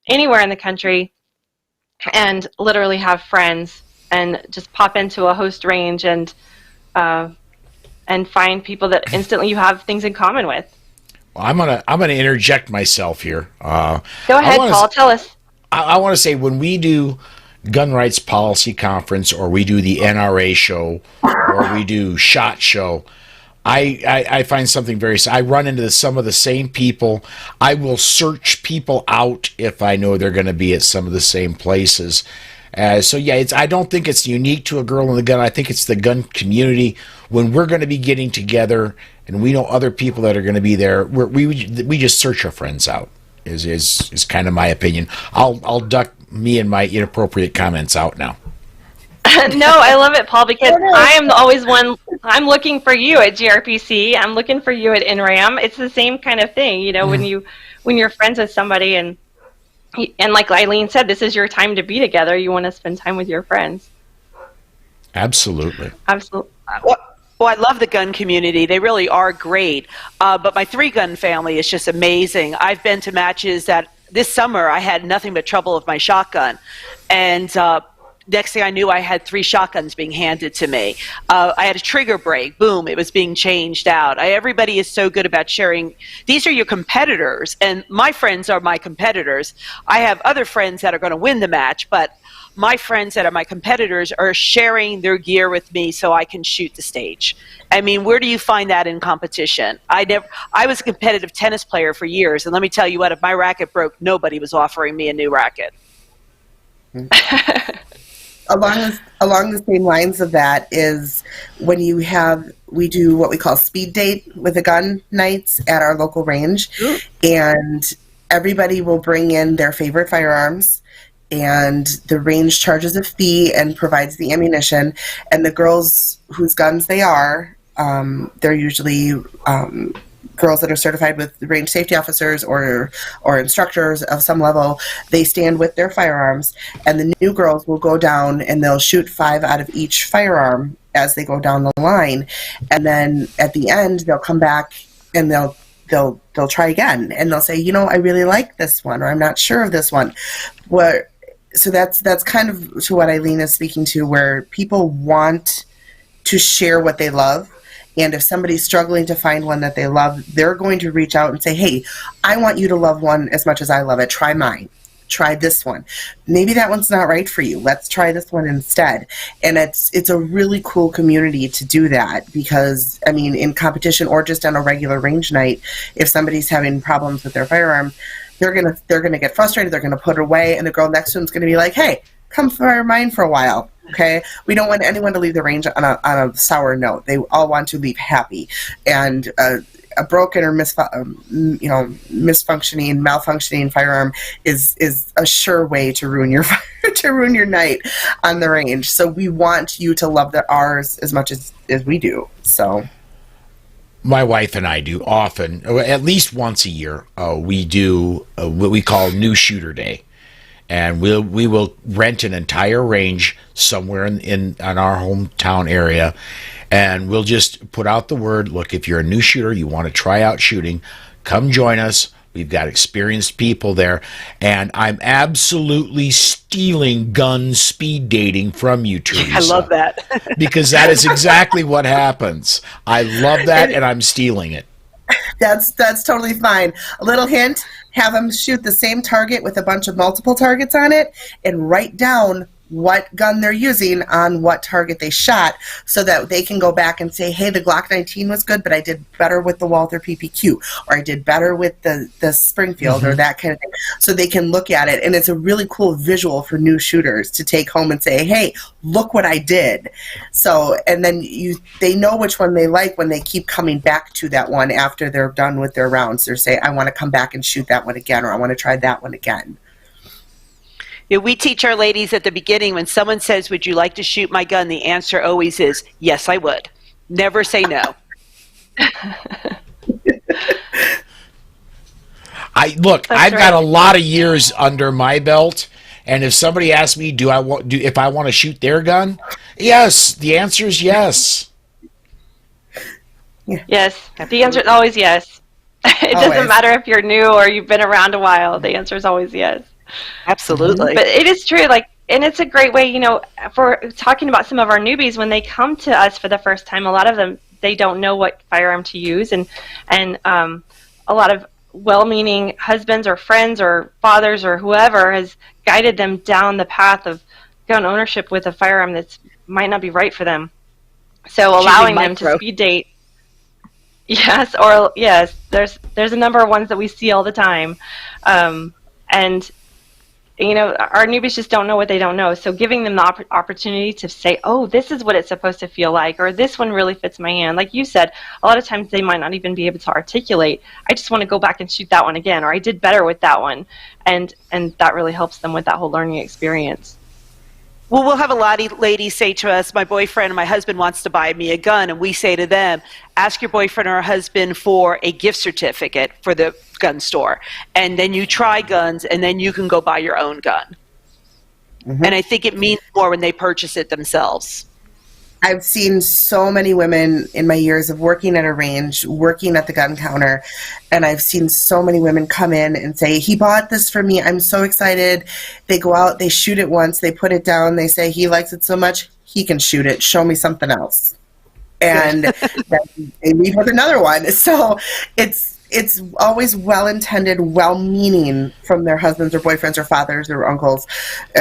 anywhere in the country and literally have friends and just pop into a host range and find people that instantly you have things in common with. Well, I'm gonna interject myself here. Go ahead, Paul. Tell us. I want to say, when we do Gun Rights Policy Conference, or we do the NRA show, or we do SHOT Show, I find something I run into some of the same people. I will search people out if I know they're going to be at some of the same places. So yeah, I don't think it's unique to a girl and a gun. I think it's the gun community. When we're going to be getting together and we know other people that are going to be there, we just search our friends out. Is kind of my opinion. I'll duck me and my inappropriate comments out now. No, I love it, Paul, because I am always one. I'm looking for you at GRPC. I'm looking for you at NRAM. It's the same kind of thing, when you're friends with somebody, and like Eileen said, this is your time to be together. You want to spend time with your friends. Absolutely. Well, I love the gun community. They really are great. But my 3-gun family is just amazing. I've been to matches that this summer I had nothing but trouble with my shotgun. And next thing I knew, I had 3 shotguns being handed to me. I had a trigger break. Boom, it was being changed out. Everybody is so good about sharing. These are your competitors, and my friends are my competitors. I have other friends that are going to win the match, but my friends that are my competitors are sharing their gear with me so I can shoot the stage. I mean, where do you find that in competition? I was a competitive tennis player for years, and let me tell you what, if my racket broke, nobody was offering me a new racket. Along the same lines of that is when we do what we call speed date with the gun nights at our local range, and everybody will bring in their favorite firearms, and the range charges a fee and provides the ammunition, and the girls whose guns they are, they're usually girls that are certified with range safety officers or instructors of some level. They stand with their firearms, and the new girls will go down and they'll shoot 5 out of each firearm as they go down the line, and then at the end they'll come back and they'll try again, and they'll say, I really like this one, or I'm not sure of this one. So that's kind of to what Eileen is speaking to, where people want to share what they love. And if somebody's struggling to find one that they love, they're going to reach out and say, hey, I want you to love one as much as I love it. Try mine. Try this one. Maybe that one's not right for you. Let's try this one instead. And it's a really cool community to do that, because, I mean, in competition or just on a regular range night, if somebody's having problems with their firearm, they're gonna get frustrated. They're gonna put it away, and the girl next to them's gonna be like, "Hey, come fire mine for a while." Okay, we don't want anyone to leave the range on a sour note. They all want to leave happy, and a broken or malfunctioning firearm is a sure way to ruin your night on the range. So we want you to love ours as much as we do. So. My wife and I do often, at least once a year, we do what we call New Shooter Day. And we will rent an entire range somewhere in our hometown area, and we'll just put out the word, look, if you're a new shooter, you want to try out shooting, come join us. We've got experienced people there, and I'm absolutely stealing gun speed dating from you, Teresa. I love that. Because that is exactly what happens. I love that, and I'm stealing it. That's totally fine. A little hint, have them shoot the same target with a bunch of multiple targets on it, and write down what gun they're using on what target they shot, so that they can go back and say, hey, the Glock 19 was good, but I did better with the Walther PPQ, or I did better with the Springfield, or that kind of thing. So they can look at it, and it's a really cool visual for new shooters to take home and say, hey, look what I did. So, and then they know which one they like when they keep coming back to that one after they're done with their rounds. They're saying, I want to come back and shoot that one again, or I want to try that one again. You know, we teach our ladies at the beginning, when someone says, would you like to shoot my gun? The answer always is, yes, I would. Never say no. I've got a lot of years under my belt, and if somebody asks me, if I want to shoot their gun? Yes, the answer is yes. Yes, the answer is always yes. It doesn't matter if you're new or you've been around a while. The answer is always yes. Absolutely. But it is true, and it's a great way, for talking about some of our newbies. When they come to us for the first time, a lot of them, they don't know what firearm to use, and a lot of well-meaning husbands or friends or fathers or whoever has guided them down the path of gun ownership with a firearm that might not be right for them. So allowing them to speed date. Yes, there's a number of ones that we see all the time, and our newbies just don't know what they don't know. So giving them the opportunity to say, oh, this is what it's supposed to feel like, or this one really fits my hand. Like you said, a lot of times they might not even be able to articulate, I just want to go back and shoot that one again, or I did better with that one. And that really helps them with that whole learning experience. Well, we'll have a lot of ladies say to us, my boyfriend and my husband wants to buy me a gun, and we say to them, ask your boyfriend or husband for a gift certificate for the gun store, and then you try guns, and then you can go buy your own gun. And I think it means more when they purchase it themselves. I've seen so many women in my years of working at a range, working at the gun counter, and I've seen so many women come in and say, he bought this for me, I'm so excited. They go out, they shoot it once, they put it down, they say, he likes it so much, he can shoot it, show me something else. And then they leave with another one. So it's always well-intended, well-meaning from their husbands or boyfriends or fathers or uncles,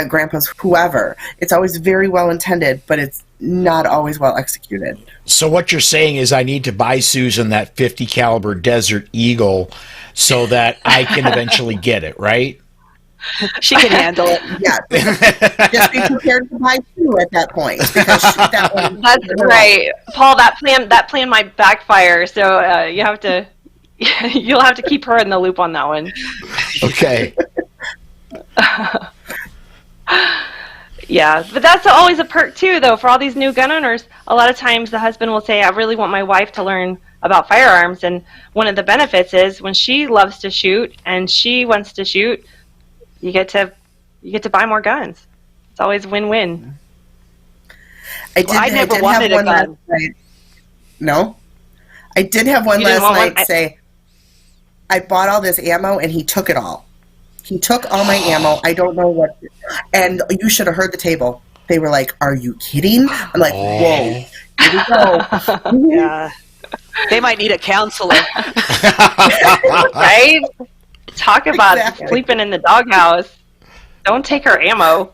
grandpas, whoever. It's always very well-intended, but it's not always well-executed. So what you're saying is I need to buy Susan that 50 caliber Desert Eagle so that I can eventually get it, right? She can handle it. Yeah. Just be prepared to buy two at that point. Because that one, that's right. Paul, that plan might backfire, so you'll have to keep her in the loop on that one. Okay. Yeah, but that's always a perk too, though, for all these new gun owners. A lot of times the husband will say, I really want my wife to learn about firearms, and one of the benefits is when she loves to shoot and she wants to shoot, you get to buy more guns. It's always win-win. I never wanted a gun. No? I did have one last night say, I bought all this ammo and he took it all. He took all my ammo. I don't know what. And you should have heard the table. They were like, are you kidding? I'm like, whoa. Here we go. Yeah. They might need a counselor. Right? Talk about sleeping in the doghouse. Don't take her ammo.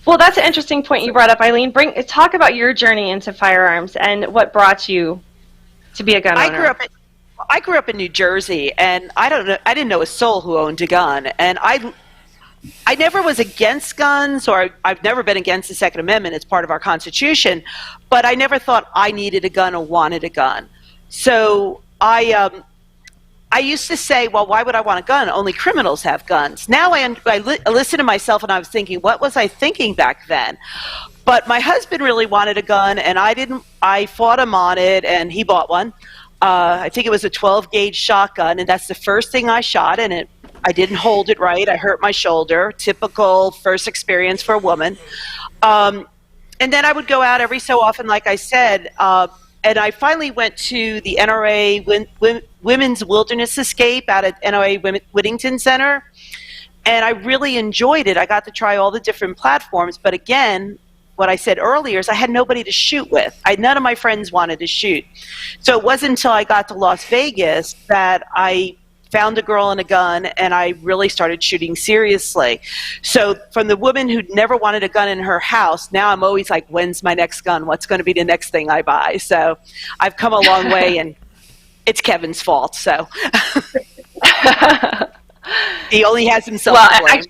Well, that's an interesting point you brought up, Eileen. Talk about your journey into firearms and what brought you to be a gun owner. I grew up in New Jersey, and I didn't know a soul who owned a gun. And I never was against guns, or I've never been against the Second Amendment. It's part of our Constitution. But I never thought I needed a gun or wanted a gun. So I used to say, well, why would I want a gun? Only criminals have guns. Now I listen to myself, and I was thinking, what was I thinking back then? But my husband really wanted a gun, and I fought him on it, and he bought one. I think it was a 12-gauge shotgun, and that's the first thing I shot, and I didn't hold it right. I hurt my shoulder. Typical first experience for a woman. And then I would go out every so often, like I said, and I finally went to the NRA Women's Wilderness Escape out at NRA Whittington Center, and I really enjoyed it. I got to try all the different platforms, but again, what I said earlier is I had nobody to shoot with. None of my friends wanted to shoot. So it wasn't until I got to Las Vegas that I found a girl and a gun, and I really started shooting seriously. So from the woman who never wanted a gun in her house, now I'm always like, when's my next gun? What's going to be the next thing I buy? So I've come a long way, and it's Kevin's fault. So he only has himself to blame.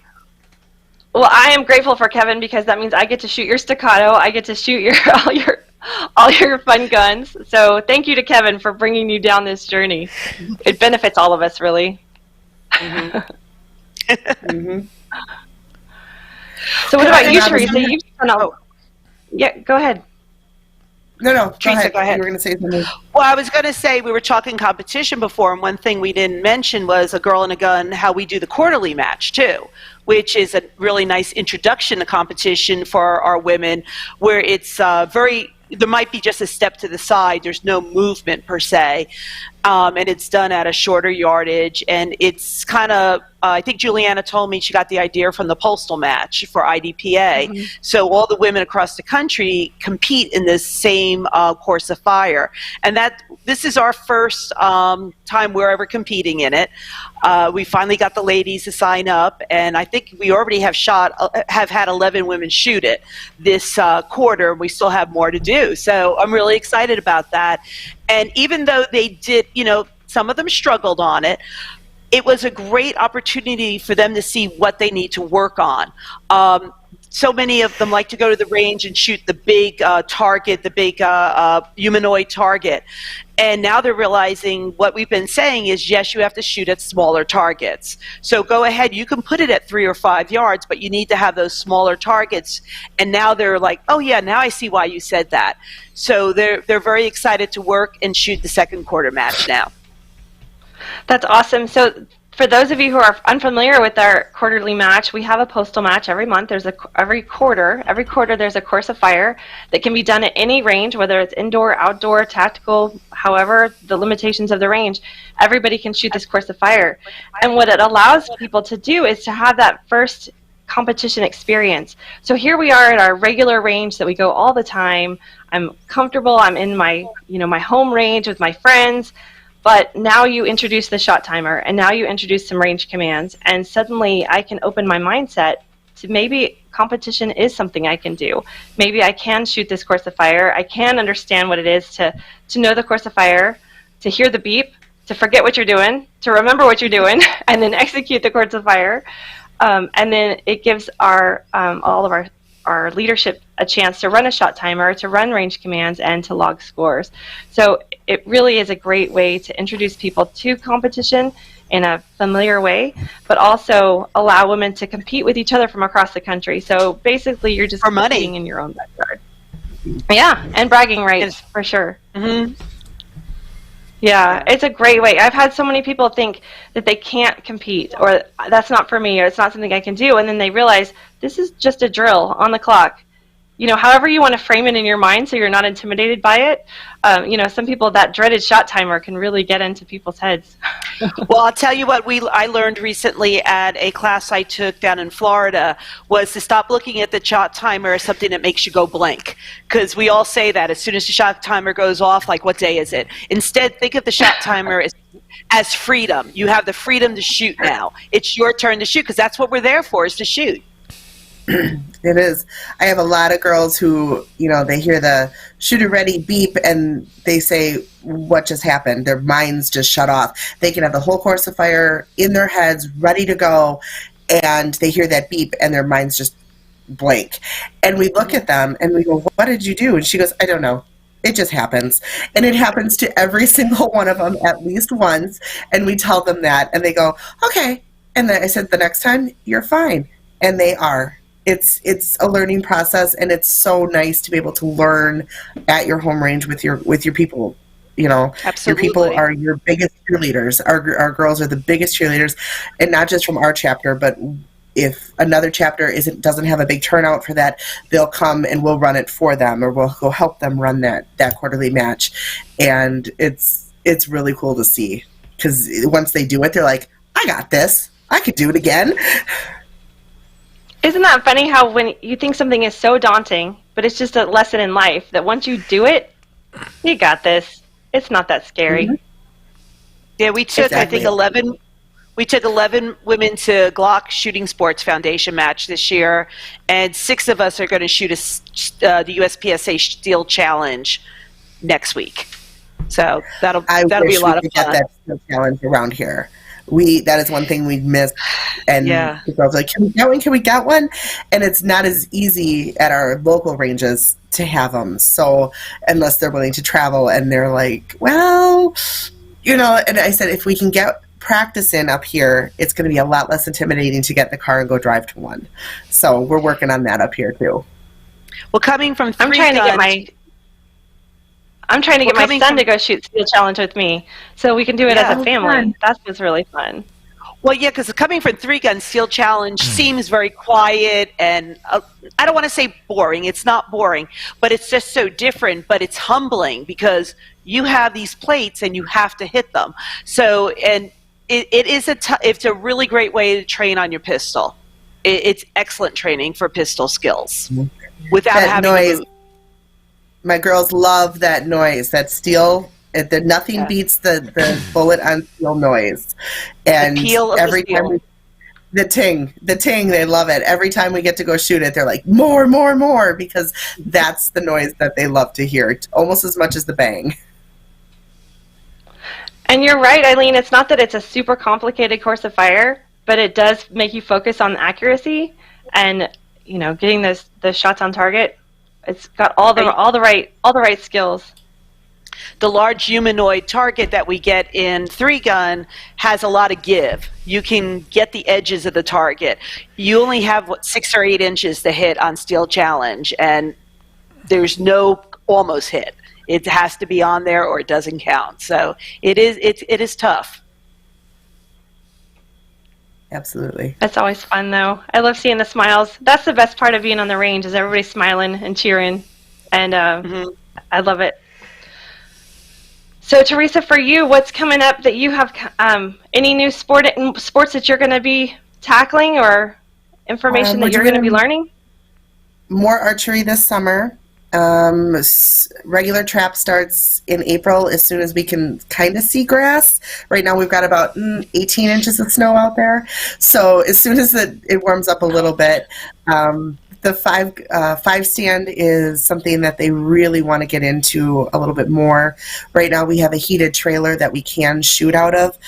Well, I am grateful for Kevin because that means I get to shoot your staccato. I get to shoot all your fun guns. So thank you to Kevin for bringing you down this journey. It benefits all of us, really. Mm-hmm. Mm-hmm. So what about you, Teresa? You've done all... Yeah, go ahead. No, Teresa, go ahead. You were going to say something. Well, I was going to say we were talking competition before, and one thing we didn't mention was A Girl and a Gun, how we do the quarterly match, too, which is a really nice introduction to competition for our women, where it's there might be just a step to the side. There's no movement per se, and it's done at a shorter yardage. And it's kind of, I think Juliana told me she got the idea from the postal match for IDPA. Mm-hmm. So all the women across the country compete in this same course of fire. And this is our first time we're ever competing in it. We finally got the ladies to sign up, and I think we already have had 11 women shoot it this quarter. We still have more to do. So I'm really excited about that. And even though they did, some of them struggled on it, it was a great opportunity for them to see what they need to work on. So many of them like to go to the range and shoot the big target, the big humanoid target. And now they're realizing what we've been saying is, yes, you have to shoot at smaller targets. So go ahead, you can put it at 3 or 5 yards, but you need to have those smaller targets. And now they're like, oh yeah, now I see why you said that. So they're very excited to work and shoot the second quarter match now. That's awesome. So for those of you who are unfamiliar with our quarterly match, we have a postal match every month. Every quarter there's a course of fire that can be done at any range, whether it's indoor, outdoor, tactical, however the limitations of the range. Everybody can shoot this course of fire. And what it allows people to do is to have that first competition experience. So here we are at our regular range that we go all the time. I'm comfortable. I'm in my home range with my friends. But now you introduce the shot timer, and now you introduce some range commands, and suddenly I can open my mindset to maybe competition is something I can do. Maybe I can shoot this course of fire. I can understand what it is to know the course of fire, to hear the beep, to forget what you're doing, to remember what you're doing, and then execute the course of fire. And then it gives all of our leadership a chance to run a shot timer, to run range commands, and to log scores. So it really is a great way to introduce people to competition in a familiar way, but also allow women to compete with each other from across the country. So basically you're just competing in your own backyard. Yeah, and bragging rights, for sure. Mm-hmm. Yeah, it's a great way. I've had so many people think that they can't compete, or that's not for me, or it's not something I can do, and then they realize this is just a drill on the clock. However you want to frame it in your mind so you're not intimidated by it. Some people, that dreaded shot timer can really get into people's heads. Well, I'll tell you what I learned recently at a class I took down in Florida was to stop looking at the shot timer as something that makes you go blank. Because we all say that as soon as the shot timer goes off, like, what day is it? Instead, think of the shot timer as freedom. You have the freedom to shoot now. It's your turn to shoot, because that's what we're there for, is to shoot. It is. I have a lot of girls who, they hear the shooter ready beep and they say, what just happened? Their minds just shut off. They can have the whole course of fire in their heads, ready to go, and they hear that beep and their minds just blank. And we look at them and we go, what did you do? And she goes, I don't know. It just happens. And it happens to every single one of them at least once. And we tell them that and they go, okay. And then I said, the next time you're fine. And they are. It's a learning process, and it's so nice to be able to learn at your home range with your people. Absolutely. Your people are your biggest cheerleaders. Our girls are the biggest cheerleaders, and not just from our chapter, but if another chapter doesn't have a big turnout for that, they'll come and we'll run it for them, or we'll go help them run that quarterly match, and it's really cool to see, because once they do it, they're like, I got this. I could do it again. Isn't that funny how when you think something is so daunting, but it's just a lesson in life, that once you do it, you got this. It's not that scary. Mm-hmm. Yeah, we took, I think, 11 We took 11 women to Glock Shooting Sports Foundation match this year, and 6 of us are going to shoot the USPSA Steel Challenge next week. So that'll be a lot of fun. Get that Steel Challenge around here. That is one thing we'd miss, and the girls are like, can we get one? Can we get one? And it's not as easy at our local ranges to have them. So unless they're willing to travel, and they're like, well, and I said, if we can get practice in up here, it's going to be a lot less intimidating to get in the car and go drive to one. So we're working on that up here too. Well, coming from I'm trying to get my son to go shoot Steel Challenge with me, so we can do it as a family. Fun. That's just really fun. Well, yeah, because coming from 3-gun, Steel Challenge seems very quiet, and I don't want to say boring. It's not boring, but it's just so different. But it's humbling because you have these plates and you have to hit them. So, and it's a really great way to train on your pistol. It's excellent training for pistol skills without that having noise. to. My girls love that noise. That steel. Nothing beats the bullet on steel noise. And the peel of every the steel. time the ting, they love it. Every time we get to go shoot it, they're like, more, because that's the noise that they love to hear, almost as much as the bang. And you're right, Eileen. It's not that it's a super complicated course of fire, but it does make you focus on accuracy and getting those shots on target. It's got all the right skills. The large humanoid target that we get in 3-gun has a lot of give. You can get the edges of the target. You only have 6 or 8 inches to hit on Steel Challenge, and there's no almost hit. It has to be on there or it doesn't count. So it is tough. Absolutely. That's always fun, though. I love seeing the smiles. That's the best part of being on the range, is everybody smiling and cheering, and I love it. So, Teresa, for you, what's coming up that you have? Any new sports that you're going to be tackling, or information that you're going to be learning? More archery this summer. Regular trap starts in April as soon as we can kind of see grass. Right now we've got about 18 inches of snow out there. So as soon as it warms up a little bit, the five stand is something that they really want to get into a little bit more. Right now we have a heated trailer that we can shoot out of.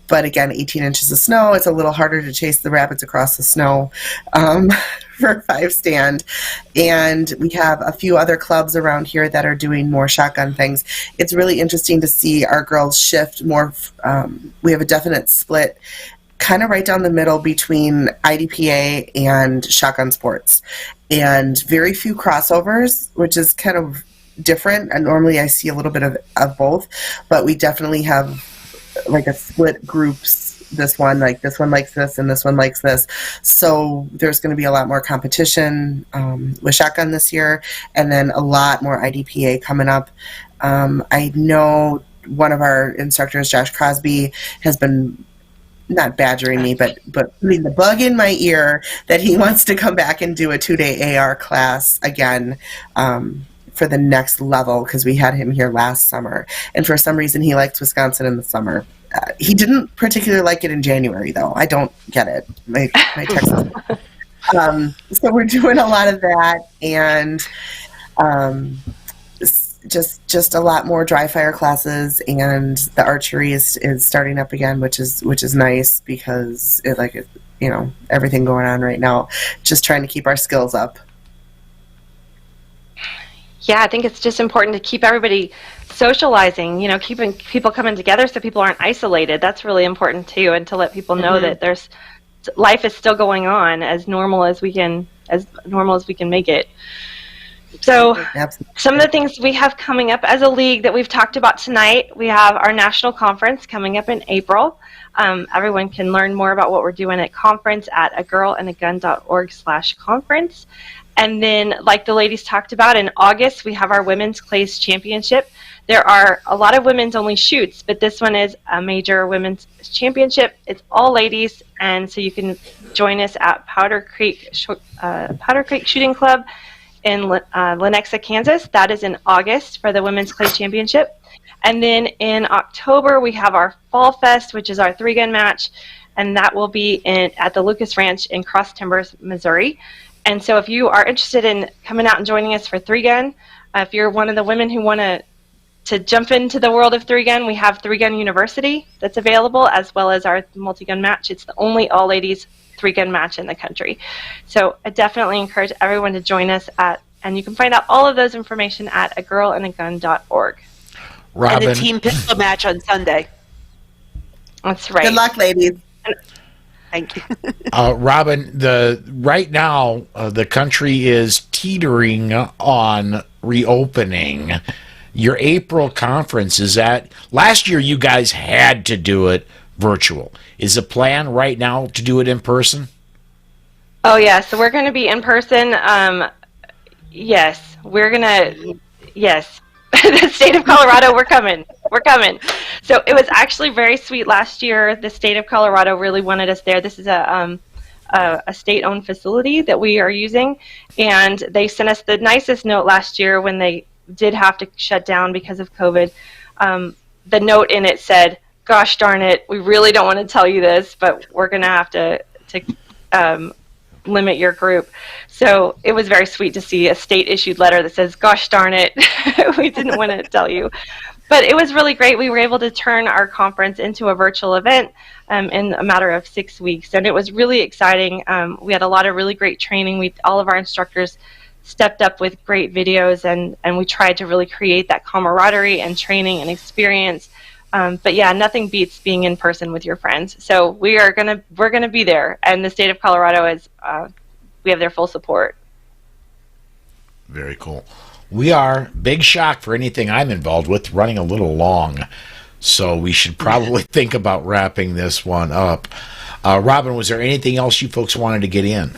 But again, 18 inches of snow, it's a little harder to chase the rabbits across the snow for 5 stand. And we have a few other clubs around here that are doing more shotgun things. It's really interesting to see our girls shift more. We have a definite split kind of right down the middle between IDPA and shotgun sports. And very few crossovers, which is kind of different. And normally I see a little bit of both, but we definitely have like a split groups. This one likes this and this one likes this. So there's going to be a lot more competition with shotgun this year, and then a lot more IDPA coming up. I know one of our instructors, Josh Crosby, has been not badgering me, but putting the bug in my ear that he wants to come back and do a 2-day AR class again for the next level, because we had him here last summer. And for some reason, he likes Wisconsin in the summer. He didn't particularly like it in January, though. I don't get it. My Texas. So we're doing a lot of that, and just a lot more dry fire classes, and the archery is starting up again, which is nice, because everything going on right now, just trying to keep our skills up. Yeah, I think it's just important to keep everybody socializing, keeping people coming together so people aren't isolated. That's really important too, and to let people know that life is still going on as normal as we can make it. So some of the things we have coming up as a league that we've talked about tonight, we have our national conference coming up in April. Everyone can learn more about what we're doing at conference at agirlandagun.org/conference. And then, like the ladies talked about, in August, we have our Women's Clays Championship. There are a lot of women's only shoots, but this one is a major women's championship. It's all ladies, and so you can join us at Powder Creek Shooting Club in Lenexa, Kansas. That is in August for the Women's Clay Championship. And then in October, we have our Fall Fest, which is our 3-gun match, and that will be at the Lucas Ranch in Cross Timbers, Missouri. And so if you are interested in coming out and joining us for 3-gun, if you're one of the women who want to jump into the world of 3-gun, we have 3-gun University that's available, as well as our multi-gun match. It's the only all-ladies 3-gun match in the country. So I definitely encourage everyone to join us and you can find out all of those information at agirlandagun.org. Robyn. And the team pistol match on Sunday. That's right. Good luck, ladies. Thank you. Robyn, right now the country is teetering on reopening. Your April conference is last year you guys had to do it virtual. Is the plan right now to do it in person? Oh yeah, so we're going to be in person. Yes, yes. The state of Colorado, we're coming. So it was actually very sweet last year. The state of Colorado really wanted us there. This is a state-owned facility that we are using, and they sent us the nicest note last year when they did have to shut down because of COVID. The note in it said, "Gosh darn it, we really don't want to tell you this, but we're going to have to limit your group." So it was very sweet to see a state-issued letter that says, "Gosh darn it, we didn't want to tell you." But it was really great. We were able to turn our conference into a virtual event in a matter of 6 weeks, and it was really exciting. We had a lot of really great training. All of our instructors stepped up with great videos, and we tried to really create that camaraderie and training and experience. But yeah, nothing beats being in person with your friends. So we're gonna be there, and the state of Colorado is we have their full support. Very cool. We are, big shock for anything I'm involved with, running a little long, so we should probably think about wrapping this one up. Robyn, was there anything else you folks wanted to get in?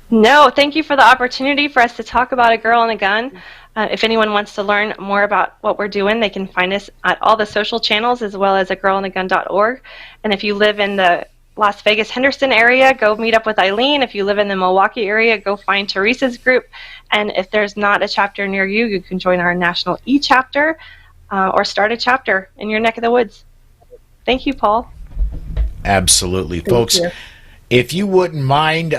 No, thank you for the opportunity for us to talk about A Girl and a Gun. If anyone wants to learn more about what we're doing, they can find us at all the social channels as well as agirlandagun.org. And if you live in the Las Vegas, Henderson area, go meet up with Eileen. If you live in the Milwaukee area, go find Teresa's group. And if there's not a chapter near you, you can join our national e-chapter or start a chapter in your neck of the woods. Thank you, Paul. Absolutely. Folks, if you wouldn't mind,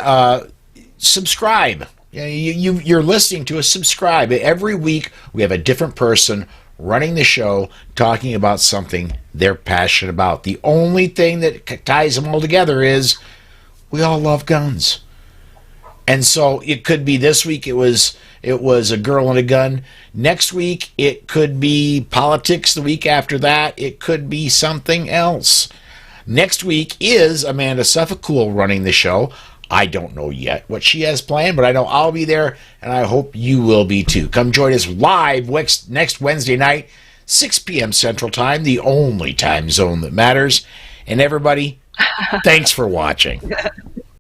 subscribe. You're listening to us. Subscribe. Every week we have a different person running the show talking about something they're passionate about. The only thing that ties them all together is we all love guns. And so it could be this week it was A Girl and a Gun. Next week it could be politics. The week after that it could be something else. Next week is Amanda Suffolk running the show. I don't know yet what she has planned, but I know I'll be there, and I hope you will be too. Come join us live next Wednesday night, 6 p.m. Central Time, the only time zone that matters. And everybody, thanks for watching.